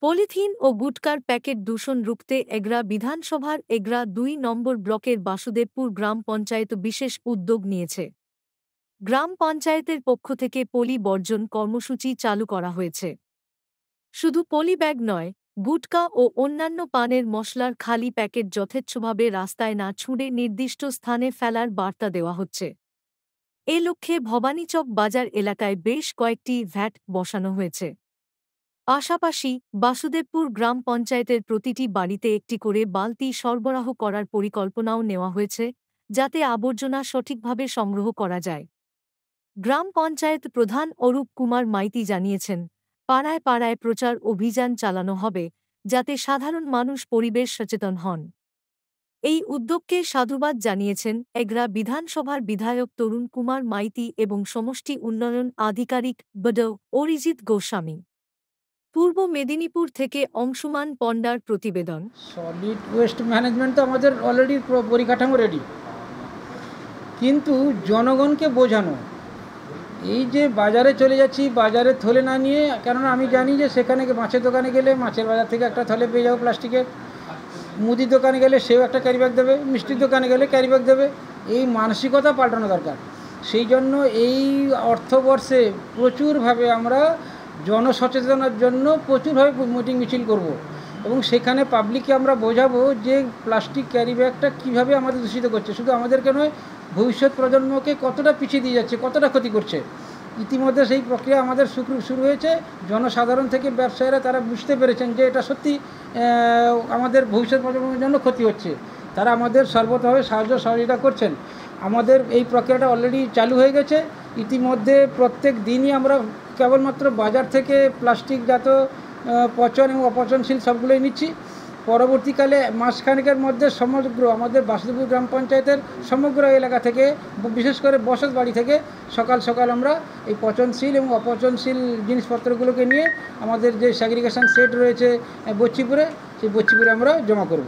Polythene ও গুটকার packet দূষণ রুখতে এগরা বিধানসভার এগরা ২ নম্বর ব্লকের বাসুদেবপুর গ্রাম পঞ্চায়েত বিশেষ উদ্যোগ নিয়েছে। গ্রাম পঞ্চায়েতের পক্ষ থেকে পলি বর্জন কর্মসূচি চালু করা হয়েছে। শুধু পলি ব্যাগ নয়, গুটকা ও অন্যান্য পানের মশলার খালি প্যাকেট যথেচ্ছভাবে রাস্তায় না ছুঁড়ে নির্দিষ্ট স্থানে ফেলার বার্তা দেওয়া হচ্ছে। এ লক্ষ্যে ভবানীচক বাজার এলাকায় বেশ কয়েকটি ভ্যাট বসানো হয়েছে। পাশাপাশি বাসুদেবপুর গ্রাম পঞ্চায়েতের প্রতিটি বাড়িতে একটি করে বালতি সরবরাহ করার পরিকল্পনাও নেওয়া হয়েছে, যাতে আবর্জনা সঠিকভাবে সংগ্রহ করা যায়। গ্রাম পঞ্চায়েত প্রধান অরূপ কুমার মাইতি জানিয়েছেন, পাড়ায় পাড়ায় প্রচার অভিযান চালানো হবে, যাতে সাধারণ মানুষ পরিবেশ সচেতন হন। এই উদ্যোগকে সাধুবাদ জানিয়েছেন এগরা বিধানসভার বিধায়ক তরুণ কুমার মাইতি এবং সমষ্টি উন্নয়ন আধিকারিক বড অরিজিৎ গোস্বামী। পূর্ব মেদিনীপুর থেকে অংশুমান পণ্ডার প্রতিবেদন। সলিড ওয়েস্ট ম্যানেজমেন্ট তো আমাদের অলরেডি পরিকাঠামো রেডি, কিন্তু জনগণকে বোঝানো, এই যে বাজারে চলে যাচ্ছি বাজারে থলে না নিয়ে, কেননা আমি জানি যে সেখানে মাছের দোকানে গেলে মাছের বাজার থেকে একটা থলে পেয়ে যাবো প্লাস্টিকের, মুদির দোকানে গেলে সেও একটা ক্যারি ব্যাগ দেবে, মিষ্টির দোকানে গেলে ক্যারি ব্যাগ দেবে। এই মানসিকতা পাল্টানো দরকার। সেই জন্য এই অর্থবর্ষে প্রচুরভাবে আমরা জনসচেতনার জন্য প্রচুরভাবে মিটিং মিছিল করব এবং সেখানে পাবলিককে আমরা বোঝাবো যে প্লাস্টিক ক্যারি ব্যাগটা কীভাবে আমাদের দূষিত করছে, শুধু আমাদেরকে নয়, ভবিষ্যৎ প্রজন্মকে কতটা পিছিয়ে দিয়ে যাচ্ছে, কতটা ক্ষতি করছে। ইতিমধ্যে সেই প্রক্রিয়া আমাদের শুরু হয়েছে। জনসাধারণ থেকে ব্যবসায়ীরা তারা বুঝতে পেরেছেন যে এটা সত্যি আমাদের ভবিষ্যৎ প্রজন্মের জন্য ক্ষতি হচ্ছে। তারা আমাদের সর্বতভাবে সাহায্য সহযোগিতা করছেন। আমাদের এই প্রক্রিয়াটা অলরেডি চালু হয়ে গেছে। ইতিমধ্যে প্রত্যেক দিনই আমরা কেবলমাত্র বাজার থেকে প্লাস্টিকজাত পচন এবং অপচনশীল সবগুলোই নিচ্ছি। পরবর্তীকালে মাসখানেকের মধ্যে সমগ্র আমাদের বাসুদেবপুর গ্রাম পঞ্চায়েতের সমগ্র এলাকা থেকে, বিশেষ করে বসত বাড়ি থেকে সকাল সকাল আমরা এই পচনশীল এবং অপচনশীল জিনিসপত্রগুলোকে নিয়ে আমাদের যে সেগ্রিগেশন সেট রয়েছে বচ্চিপুরে, সেই বচ্চিপুরে আমরা জমা করব।